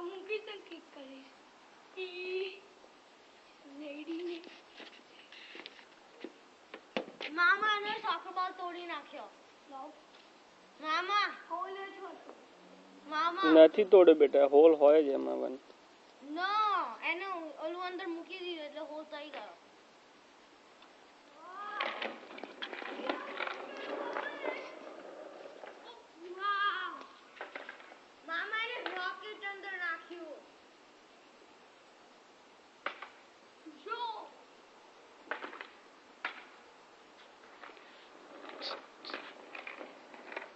મૂકી તો ક્લિક કરીશ લેડી મામા ને સોકર બોલ તોડી નાખ્યો મામા હોલ જ હતો મામા નથી તોડે બેટા હોલ હોય જ એમાં બન નો એને ઓલું અંદર મૂકી દીધું એટલે હોલ થઈ ગયો મામા ને રોકેટ અંદર નાખ્યું જો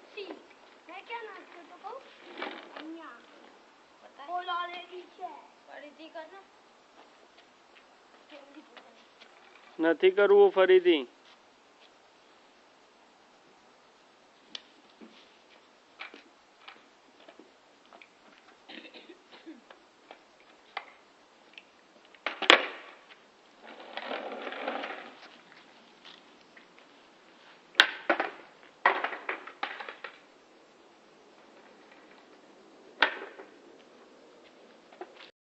સી મેં ક્યાં નાખ્યો તો કહું અહીંયા હોલ ઓલરેડી છે ફરીથી કર ને નથી કરવું ફરીથી